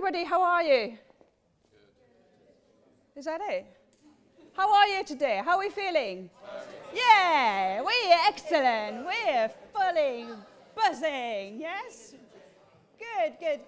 everybody, how are you? Is that it? How are you today? How are we feeling? Yeah, we're excellent. We're fully buzzing, yes?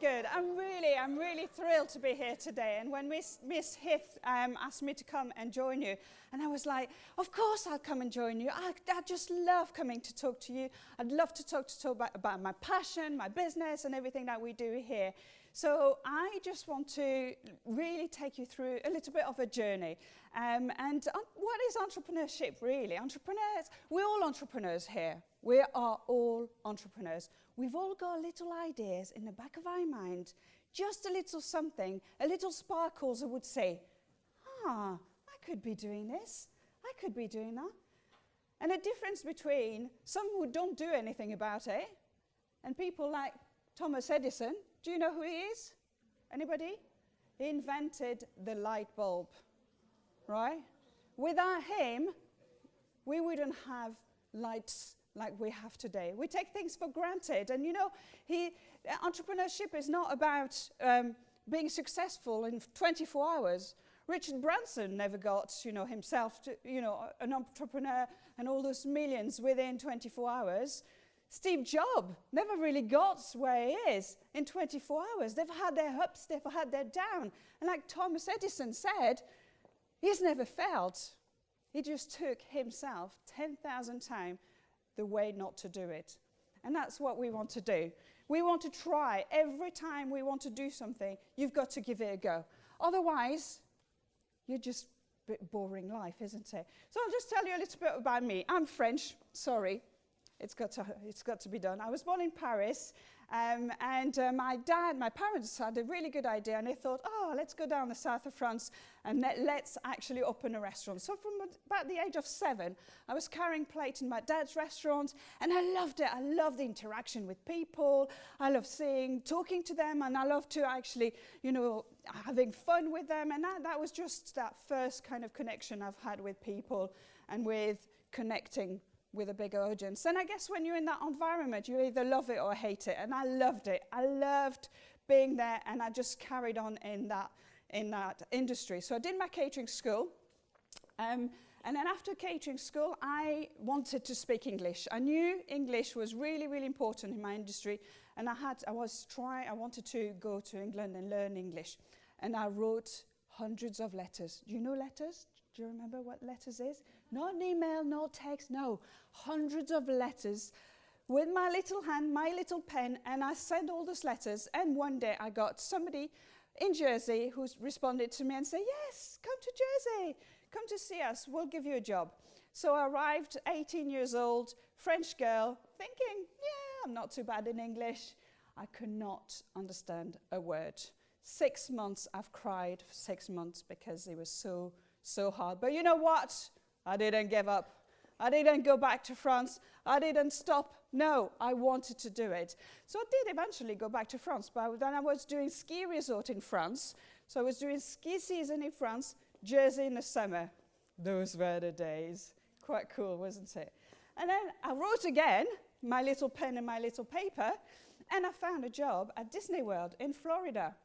Good. I'm really thrilled to be here today. And when Miss Hith asked me to come and join you, and I was like, of course I'll come and join you. I just love coming to talk to you. I'd love to talk about my passion, my business, and everything that we do here. So I just want to really take you through a little bit of a journey. What is entrepreneurship really? Entrepreneurs, we're all entrepreneurs here. We are all entrepreneurs. We've all got little ideas in the back of our mind, just a little something, a little sparkles that would say, I could be doing this, I could be doing that. And the difference between some who don't do anything about it and people like Thomas Edison, do you know who he is? Anybody? He invented the light bulb, right? Without him, we wouldn't have lights like we have today. We take things for granted. And you know, entrepreneurship is not about being successful in 24 hours. Richard Branson never got, himself to, an entrepreneur and all those millions within 24 hours. Steve Jobs never really got where he is in 24 hours. They've had their ups, they've had their down. And like Thomas Edison said, he's never failed. He just took himself 10,000 times the way not to do it. And that's what we want to do. We want to try. Every time we want to do something, you've got to give it a go. Otherwise, you're just a bit boring life, isn't it? So I'll just tell you a little bit about me. I'm French, sorry. It's got to be done. I was born in Paris, and my parents had a really good idea, and they thought, let's go down the south of France and let's actually open a restaurant. So from about the age of 7, I was carrying plate in my dad's restaurant, and I loved it. I loved the interaction with people. I love talking to them, and I love to actually, having fun with them. And that was just that first kind of connection I've had with people and with connecting with a bigger audience. And I guess when you're in that environment, you either love it or hate it. And I loved it. I loved being there, and I just carried on in that industry. So I did my catering school. And then after catering school, I wanted to speak English. I knew English was really, really important in my industry. And I wanted to go to England and learn English. And I wrote hundreds of letters. Do you know letters? Do you remember what letters is? Not an email, no text, no. Hundreds of letters with my little hand, my little pen, and I sent all those letters. And one day I got somebody in Jersey who responded to me and said, yes, come to Jersey, come to see us, we'll give you a job. So I arrived, 18 years old, French girl, thinking, I'm not too bad in English. I could not understand a word. 6 months, I've cried for 6 months because it was so hard. But you know what? I didn't give up. I didn't go back to France. I didn't stop. No, I wanted to do it. So I did eventually go back to France, but then I was doing ski resort in France. So I was doing ski season in France, Jersey in the summer. Those were the days. Quite cool, wasn't it? And then I wrote again, my little pen and my little paper, and I found a job at Disney World in Florida,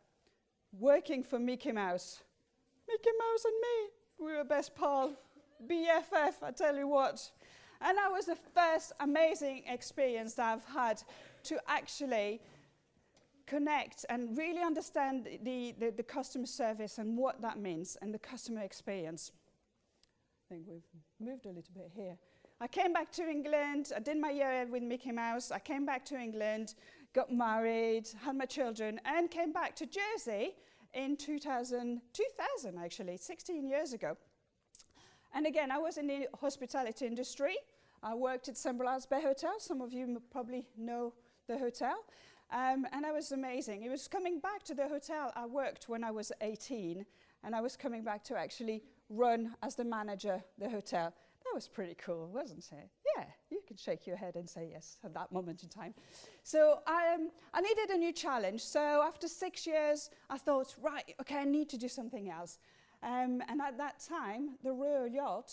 working for Mickey Mouse. Mickey Mouse and me, we were best pal. BFF, I tell you what. And that was the first amazing experience that I've had to actually connect and really understand the customer service and what that means and the customer experience. I think we've moved a little bit here. I came back to England. I did my year with Mickey Mouse. I came back to England, got married, had my children, and came back to Jersey in 2000 actually, 16 years ago. And again, I was in the hospitality industry. I worked at Sunrise Bay Hotel. Some of you probably know the hotel. And that was amazing. It was coming back to the hotel I worked when I was 18, and I was coming back to actually run as the manager the hotel. That was pretty cool, wasn't it? Yeah, you can shake your head and say yes at that moment in time. So I needed a new challenge. So after 6 years, I thought, right, okay, I need to do something else. And at that time, the Royal Yacht,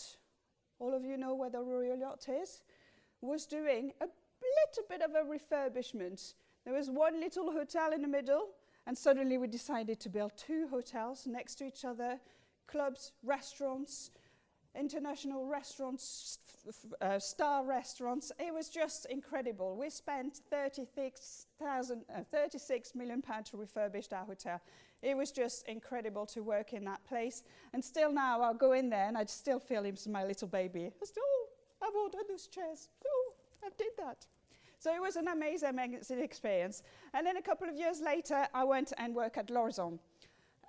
all of you know where the Royal Yacht is, was doing a little bit of a refurbishment. There was one little hotel in the middle, And suddenly we decided to build 2 hotels next to each other, clubs, restaurants, international restaurants, star restaurants. It was just incredible. We spent 36 million pounds to refurbish our hotel. It was just incredible to work in that place. And still now, I'll go in there and I still feel him as my little baby. I've ordered those chairs. I did that. So it was an amazing experience. And then a couple of years later, I went and worked at L'Horizon.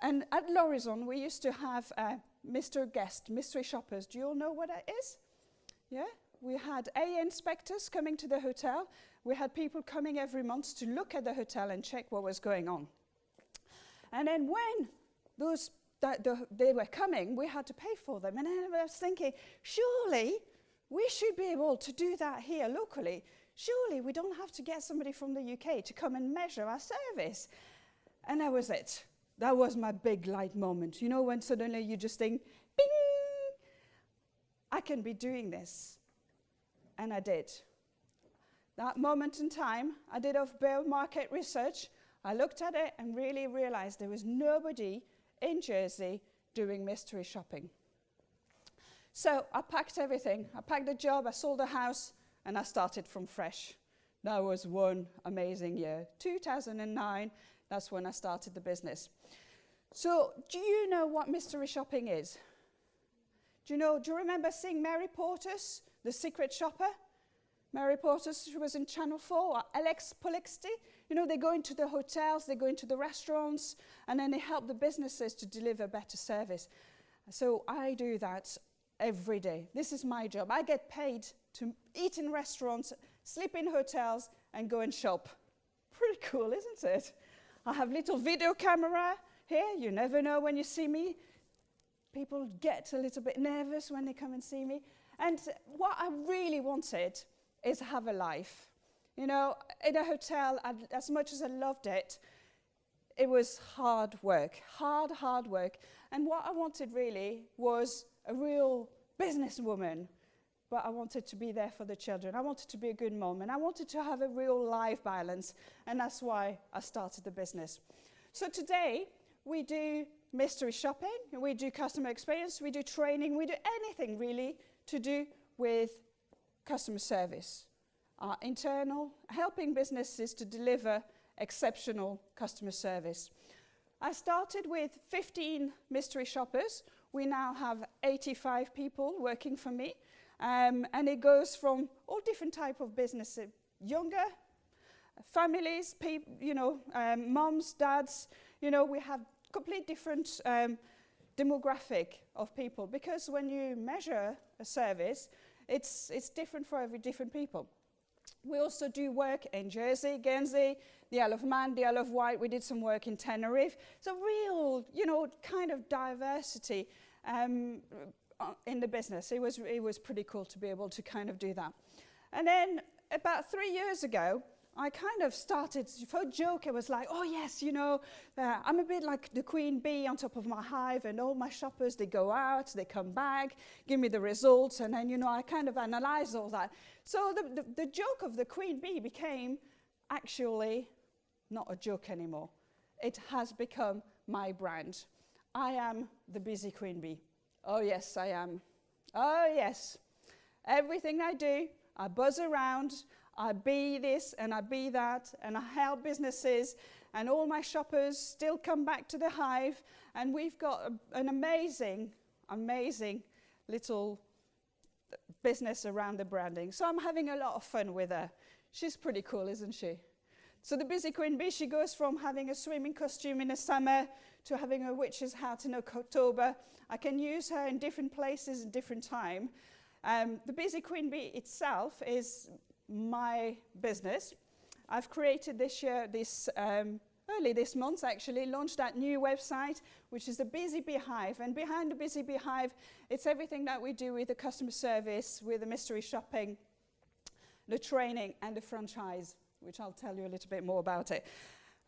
And at L'Horizon, we used to have Mr. Guest, mystery shoppers. Do you all know what that is? Yeah? We had AA inspectors coming to the hotel. We had people coming every month to look at the hotel and check what was going on. And then when they were coming, we had to pay for them. And I was thinking, surely we should be able to do that here locally. Surely we don't have to get somebody from the UK to come and measure our service. And that was it. That was my big light moment. You know, when suddenly you just think, bing, I can be doing this. And I did. That moment in time, I did off-bill market research. I looked at it and really realized there was nobody in Jersey doing mystery shopping. So I packed everything. I packed the job, I sold the house, and I started from fresh. That was one amazing year. 2009, that's when I started the business. So do you know what mystery shopping is? Do you remember seeing Mary Porter's, The Secret Shopper? Mary Porter's, who was in Channel 4, or Alex Polixty. You know, they go into the hotels, they go into the restaurants, and then they help the businesses to deliver better service. So I do that every day. This is my job. I get paid to eat in restaurants, sleep in hotels, and go and shop. Pretty cool, isn't it? I have little video camera here. You never know when you see me. People get a little bit nervous when they come and see me. And what I really wanted is have a life. You know, in a hotel, as much as I loved it, it was hard work, hard work. And what I wanted really was a real businesswoman, but I wanted to be there for the children. I wanted to be a good mom, and I wanted to have a real life balance, and that's why I started the business. So today, we do mystery shopping, we do customer experience, we do training, we do anything really to do with customer service. Internal, helping businesses to deliver exceptional customer service. I started with 15 mystery shoppers. We now have 85 people working for me. And it goes from all different type of businesses, younger, families, moms, dads. You know, we have complete different demographic of people, because when you measure a service, it's different for every different people. We also do work in Jersey, Guernsey, the Isle of Man, the Isle of Wight. We did some work in Tenerife. So real, kind of diversity in the business. It was pretty cool to be able to kind of do that. And then about 3 years ago, I kind of started, for a joke, it was like, oh yes, I'm a bit like the queen bee on top of my hive, and all my shoppers, they go out, they come back, give me the results, and then, I kind of analyze all that. So the joke of the queen bee became actually not a joke anymore. It has become my brand. I am the busy queen bee. Oh yes, I am. Oh yes. Everything I do, I buzz around, I be this and I be that, and I help businesses, and all my shoppers still come back to the hive, and we've got an amazing, amazing little business around the branding. So I'm having a lot of fun with her. She's pretty cool, isn't she? So the busy queen bee, she goes from having a swimming costume in the summer to having a witch's hat in October. I can use her in different places at different time. The busy queen bee itself is my business. I've created this year, early this month actually, launched that new website, which is the Busy Bee Hive. And behind the Busy Bee Hive, it's everything that we do with the customer service, with the mystery shopping, the training, and the franchise, which I'll tell you a little bit more about it.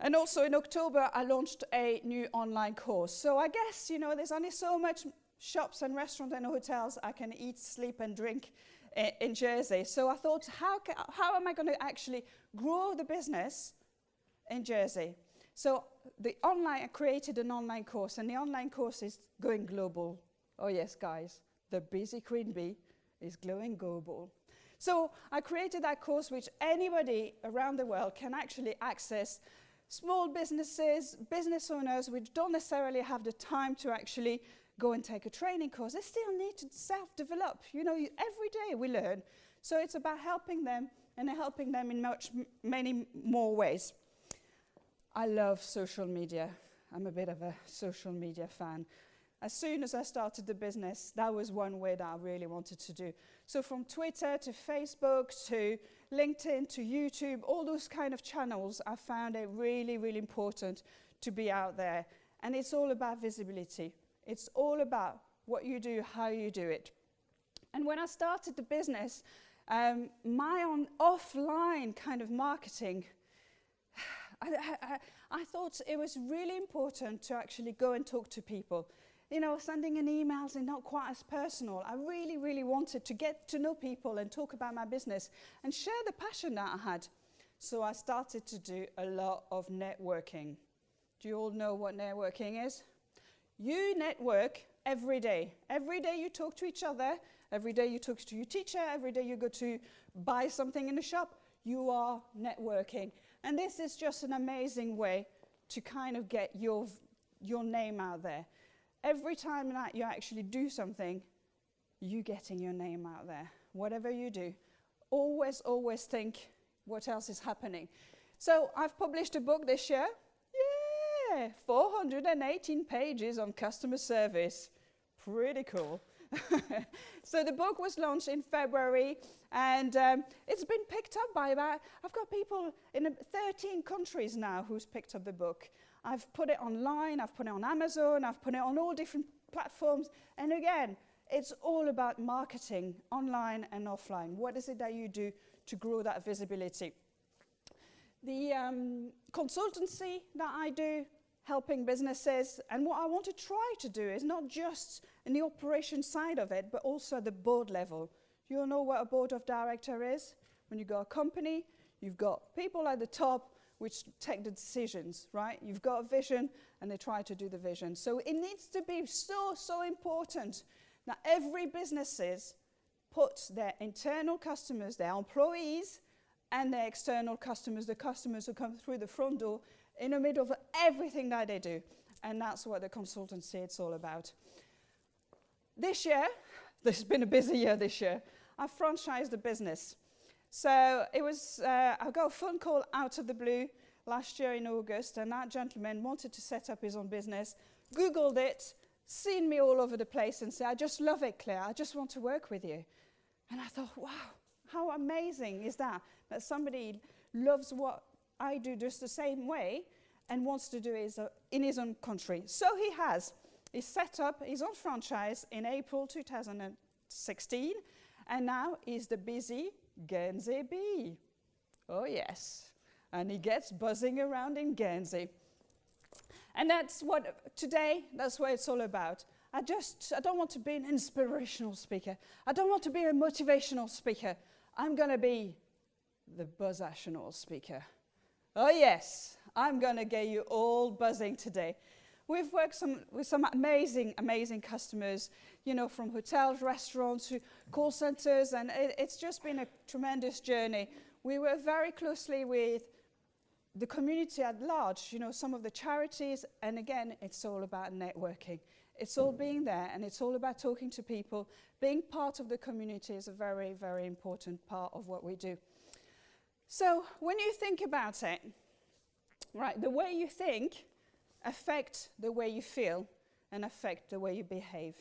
And also in October, I launched a new online course. So I guess, there's only so much shops and restaurants and hotels I can eat, sleep, and drink in Jersey. So I thought, how am I going to actually grow the business in Jersey? So I created an online course, and the online course is going global. Oh yes, guys, the busy queen bee is going global. So I created that course which anybody around the world can actually access. Small businesses, business owners which don't necessarily have the time to actually go and take a training course, they still need to self-develop. You know, every day we learn. So it's about helping them and helping them in many more ways. I love social media. I'm a bit of a social media fan. As soon as I started the business, that was one way that I really wanted to do. So from Twitter to Facebook to LinkedIn to YouTube, all those kind of channels, I found it really, really important to be out there. And it's all about visibility. It's all about what you do, how you do it. And when I started the business, my own offline kind of marketing, I thought it was really important to actually go and talk to people. You know, sending an emails is not quite as personal. I really, really wanted to get to know people and talk about my business and share the passion that I had. So I started to do a lot of networking. Do you all know what networking is? You network every day. Every day you talk to each other. Every day you talk to your teacher. Every day you go to buy something in the shop. You are networking. And this is just an amazing way to kind of get your name out there. Every time that you actually do something, you're getting your name out there. Whatever you do, always, always think what else is happening. So I've published a book this year. Yeah, 418 pages on customer service. Pretty cool. So the book was launched in February, and it's been picked up by I've got people in 13 countries now who's picked up the book. I've put it online, I've put it on Amazon, I've put it on all different platforms. And again, it's all about marketing, online and offline. What is it that you do to grow that visibility? The consultancy that I do, helping businesses, and what I want to try to do is not just in the operation side of it, but also at the board level. You all know what a board of director is? When you've got a company, you've got people at the top which take the decisions, right? You've got a vision, and they try to do the vision. So it needs to be so, so important that every businesses put their internal customers, their employees, and their external customers, the customers who come through the front door, in the middle of everything that they do. And that's what the consultancy is all about. This year, this has been a busy year this year, I've franchised the business. So it was, I got a phone call out of the blue last year in August, and that gentleman wanted to set up his own business, Googled it, seen me all over the place and said, I just love it, Claire, I just want to work with you. And I thought, wow, how amazing is that somebody loves what I do just the same way and wants to do it in his own country. So he has. He set up his own franchise in April 2016, and now he's the busy Guernsey bee. Oh yes, and he gets buzzing around in Guernsey. And that's what it's all about. I don't want to be an inspirational speaker. I don't want to be a motivational speaker. I'm going to be the buzzational speaker. Oh yes, I'm going to get you all buzzing today. We've worked with some amazing, amazing customers, you know, from hotels, restaurants, to call centers, and it's just been a tremendous journey. We work very closely with the community at large, you know, some of the charities, and again, it's all about networking. It's all being there, and it's all about talking to people. Being part of the community is a very, very important part of what we do. So when you think about it, right, the way you think affect the way you feel and affect the way you behave.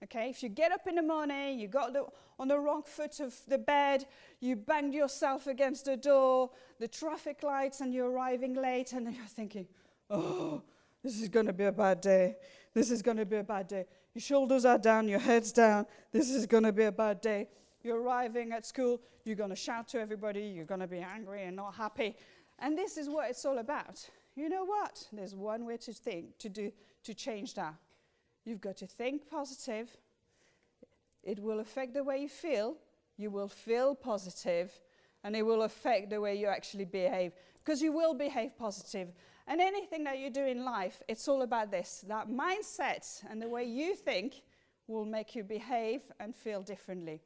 Okay, if you get up in the morning, you got on the wrong foot of the bed, you banged yourself against the door, the traffic lights, and you're arriving late, and you're thinking, oh, this is going to be a bad day. This is going to be a bad day. Your shoulders are down, your head's down. This is going to be a bad day. You're arriving at school, you're going to shout to everybody, you're going to be angry and not happy. And this is what it's all about. You know what? There's one way to change that. You've got to think positive. It will affect the way you feel. You will feel positive, and it will affect the way you actually behave, because you will behave positive. And anything that you do in life, it's all about this. That mindset and the way you think will make you behave and feel differently.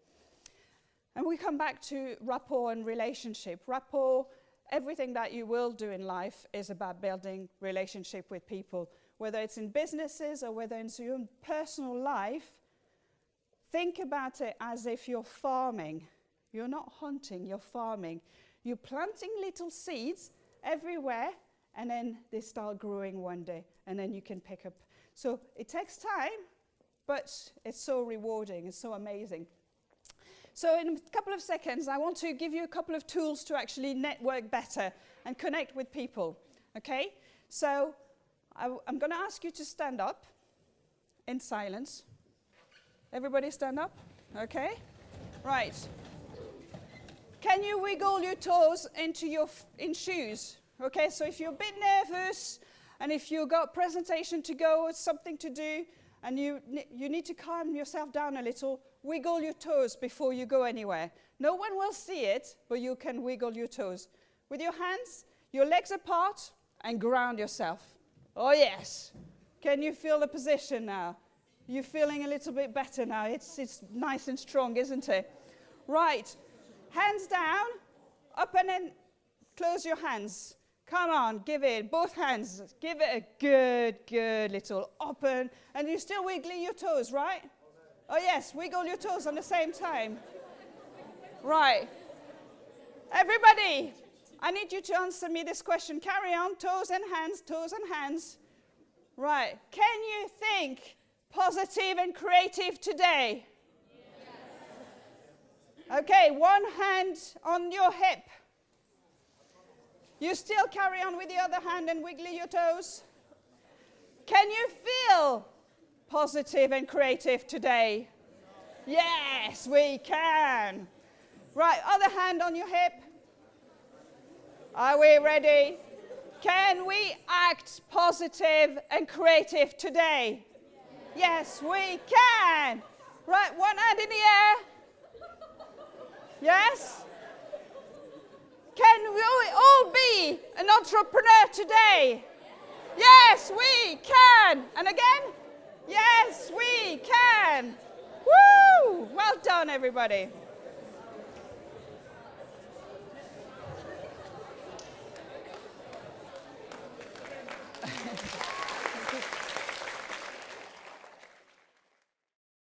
And we come back to rapport and relationship. Rapport, everything that you will do in life is about building relationship with people. Whether it's in businesses or whether it's in your own personal life, think about it as if you're farming. You're not hunting, you're farming. You're planting little seeds everywhere, and then they start growing one day, and then you can pick up. So it takes time, but it's so rewarding, it's so amazing. So in a couple of seconds, I want to give you a couple of tools to actually network better and connect with people, okay? So I'm going to ask you to stand up in silence. Everybody stand up, okay? Right. Can you wiggle your toes into your shoes? Okay, so if you're a bit nervous and if you've got presentation to go or something to do and you need to calm yourself down a little, wiggle your toes before you go anywhere. No one will see it, but you can wiggle your toes. With your hands, your legs apart, and ground yourself. Oh yes. Can you feel the position now? You're feeling a little bit better now. It's nice and strong, isn't it? Right. Hands down, up and then close your hands. Come on, give it, both hands. Give it a good little open. And you're still wiggling your toes, right? Oh yes, wiggle your toes on the same time. Right. Everybody, I need you to answer me this question. Carry on, toes and hands, toes and hands. Right. Can you think positive and creative today? Yes. Okay, one hand on your hip. You still carry on with the other hand and wiggle your toes. Can you feel positive and creative today? Yes, we can. Right, other hand on your hip. Are we ready? Can we act positive and creative today? Yes, we can. Right, one hand in the air. Yes? Can we all be an entrepreneur today? Yes, we can. And again? Yes, we can. Woo! Well done, everybody.